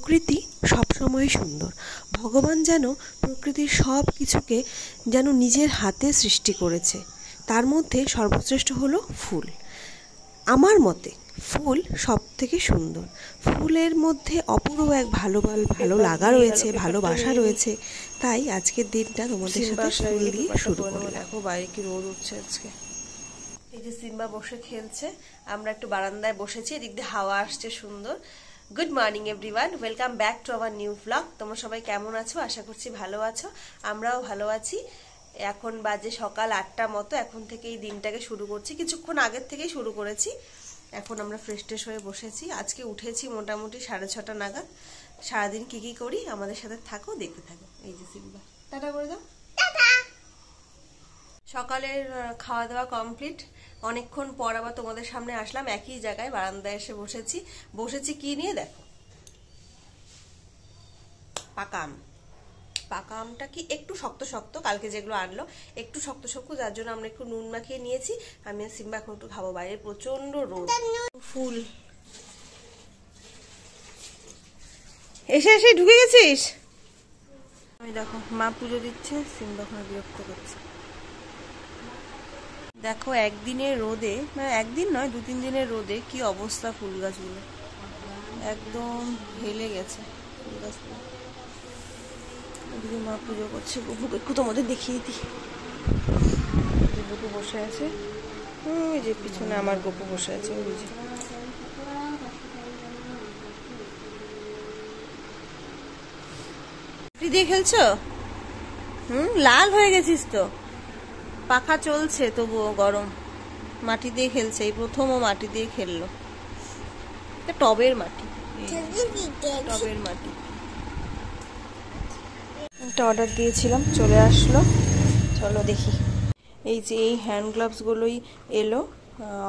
প্রকৃতি সবসময় সুন্দর। ভগবান যেন প্রকৃতির সব কিছুকে যেন নিজের হাতে সৃষ্টি করেছে। তার মধ্যে সর্বশ্রেষ্ঠ হলো ফুল। আমার মতে ফুল সব থেকে সুন্দর। ফুলের মধ্যে অপূর্ব এক ভালো লাগা রয়েছে, ভালোবাসা রয়েছে। তাই আজকের দিনটা তোমাদের সাথে ফুল দিয়ে শুরু করলাম। দেখো বাইরে কি রোদ উঠছে আজকে। এই যে সিম্বা বসে খেলছে, আমরা একটু বারান্দায় বসেছি, এদিক দিয়ে হাওয়া আসছে সুন্দর। Good morning everyone, welcome back to our new blog. তোমরা সবাই কেমন আছো? আশা করছি ভালো আছো, আমরাও ভালো আছি। এখন বাজে সকাল 8টার মতো। এখন থেকে এই দিনটাকে শুরু করছি, কিছুক্ষণ আগের থেকেই শুরু করেছি। এখন আমরা ফ্রেশ ট্রেশ হয়ে বসেছি। আজকে উঠেছি মোটামুটি 6:30 নাগাদ। সারাদিন কি কি করি আমাদের সাথে থাকো, দেখতে থাকো। এই যে সিম্বা, টাটা করে দাও। সকালের খাওয়া দাওয়া কমপ্লিট। অনেকক্ষণ পর আবার তোমাদের সামনে আসলাম, একই জায়গায় বারান্দায় এসে বসেছি কি নিয়ে দেখো, পাকা আম। পাকা আমটা কি একটু শক্ত শক্ত, কালকে যেগুলো আনলো একটু শক্ত শক্ত, যার জন্য আমরা একটু নুন মাখিয়ে নিয়েছি। আমি আর সিম্বা এখন একটু খাবো, বাইরে প্রচন্ড রোদ। ফুল এসে এসে ঢুকে গেছিস। আমি দেখো মা পুজো দিচ্ছে, সিম্বা ওখানে বিরক্ত করছে। দেখো একদিনের রোদে, মানে একদিন নয় 2-3 দিনের রোদে কি অবস্থা ফুল গাছগুলো, একদম হেলে গেছে ফুল গাছগুলো। ওদিকে মা পুজো করছে, গপুকে একটু তোমাদের দেখিয়ে দিই। গপু বসে আছে, ওই যে পিছনে আমার গপু বসে আছে, ওই যে। দিয়ে খেলছো? লাল হয়ে গেছিস তো। পাখা চলছে তবুও গরম। মাটি দিয়ে খেলছে, এই প্রথম ও মাটি দিয়ে খেললো। টবের মাটি, টবের মাটি। একটা অর্ডার দিয়েছিলাম, চলে আসলো। চলো দেখি। এই যে এই হ্যান্ড গ্লাভস গুলোই এলো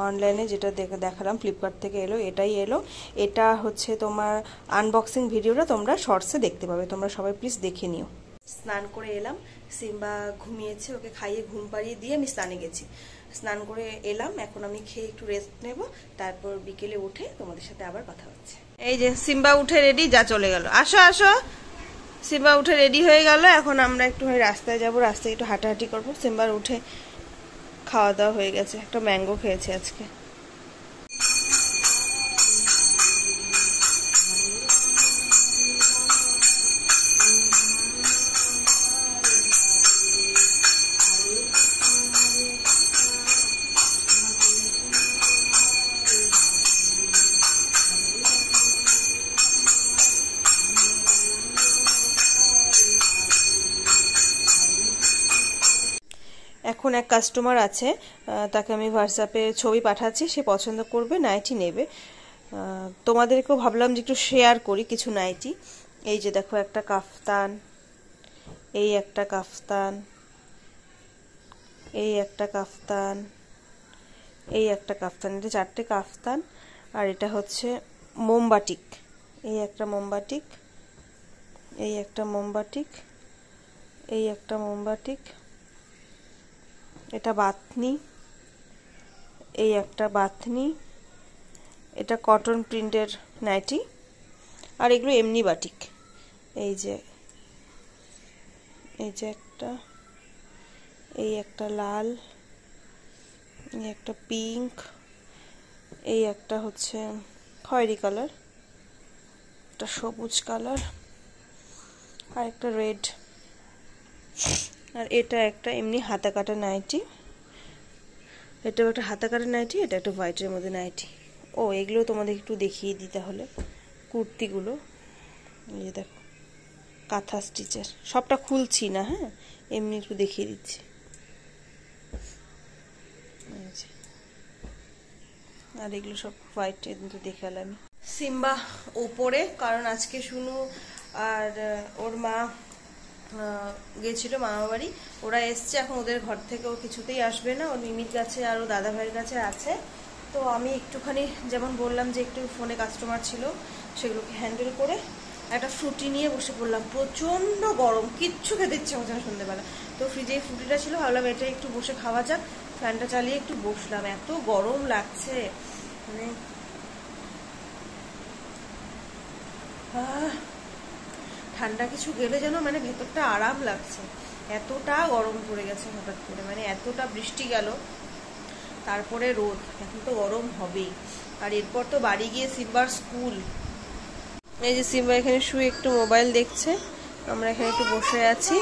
অনলাইনে, যেটা দেখালাম ফ্লিপকার্ট থেকে এলো, এটাই এলো। এটা হচ্ছে তোমার আনবক্সিং ভিডিওটা তোমরা শর্টসে দেখতে পাবে, তোমরা সবাই প্লিজ দেখে নিও। স্নান করে এলাম, সিম্বা ঘুমিয়েছে, ওকে খাইয়ে ঘুম পাড়িয়ে দিয়ে আমি স্নানে গেছি। স্নান করে এলাম, এখন আমি খেয়ে একটু রেস্ট নেব, তারপর বিকেলে উঠে তোমাদের সাথে আবার কথা হচ্ছে। এই যে সিম্বা উঠে রেডি, যা চলে গেল। আসো আসো, সিম্বা উঠে রেডি হয়ে গেল। এখন আমরা একটু রাস্তায় যাব, রাস্তায় একটু হাঁটাহাঁটি করবো। সিম্বার উঠে খাওয়া দাওয়া হয়ে গেছে, একটা ম্যাঙ্গো খেয়েছে আজকে। এখন এক কাস্টমার আছে, তাকে আমি হোয়াটসঅ্যাপে ছবি পাঠাচ্ছি, সে পছন্দ করবে, নাইটি নেবে। তোমাদেরকেও ভাবলাম যে একটু শেয়ার করি কিছু নাইটি। এই যে দেখো একটা কাফতান, এই একটা কাফতান, এই একটা কাফতান, এই একটা কাফতান, এটা 4টে কাফতান। আর এটা হচ্ছে মোমবাটিক, এই একটা মোমবাটিক, এই একটা মোমবাটিক, এই একটা মোমবাটিক, এটা বাতনি, এই একটা বাতনি, এটা কটন প্রিন্টের নাইটি, আর এগুলো এমনি বাটিক। এই যে একটা, এই একটা লাল, এই একটা পিঙ্ক, এই একটা হচ্ছে খয়েরি কালার, একটা সবুজ কালার, আর একটা রেড, আর এটা একটা এমনি হাতা কাটা নাইটি, এটাও একটা হাতা কাটা নাইটি, এটা একটা হোয়াইটের মধ্যে নাইটি। ও এগুলো তোমাদের একটু দেখিয়ে দিই তাহলে, কুর্তিগুলো। এই যে দেখো কাঁথা স্টিচের, সবটা খুলছি না, হ্যাঁ এমনি একটু দেখিয়ে দিচ্ছি। আর এগুলো সব হোয়াইট, কিন্তু দেখালাম। সিম্বা ওপরে, কারণ আজকে শুনু আর ওর মা গেছিল মামা বাড়ি, ওরা এসছে। এখন ওদের ঘর থেকে ও কিছুতেই আসবে না, ওর মিমির কাছে আর ও দাদা ভাইয়ের কাছে আছে। তো আমি একটুখানি, যেমন বললাম যে একটু ফোনে কাস্টমার ছিল, সেগুলোকে হ্যান্ডেল করে একটা ফ্রুটি নিয়ে বসে পড়লাম। প্রচন্ড গরম, কিচ্ছু খেতে ইচ্ছে হচ্ছে না সন্ধ্যেবেলা। তো ফ্রিজে এই ফ্রুটিটা ছিল, ভাবলাম এটা একটু বসে খাওয়া যাক। ফ্যানটা চালিয়ে একটু বসলাম, এত গরম লাগছে, মানে ঠান্ডা কিছু গেলে যেন মানে ভেতরটা আরাম লাগছে, এতটা গরম পড়ে গেছে হঠাৎ করে, মানে এতটা বৃষ্টি গেল তারপরে রোদ, এখন তো গরম হবেই। আর এরপর তো বাড়ি গিয়ে সিম্বার স্কুল। এই যে সিম্বা এখানে শুয়ে একটু মোবাইল দেখছে, আমরা এখানে একটু বসে আছি।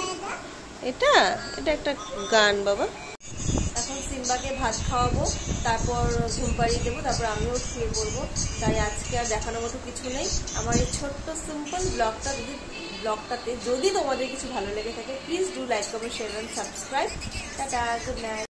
এটা এটা একটা গান বাবা। এখন সিম্বাকে ভাত খাওয়াবো, তারপর ঘুম পাড়িয়ে দেবো, তারপর আমিও শুয়ে পড়বো। তাই আজকে আর দেখানোর মতো কিছু নেই। আমার এই ছোট্ট সিম্পল ব্লগটাতে যদি তোমাদের কিছু ভালো লেগে থাকে, please do like, comment, share and subscribe. Tata, good night.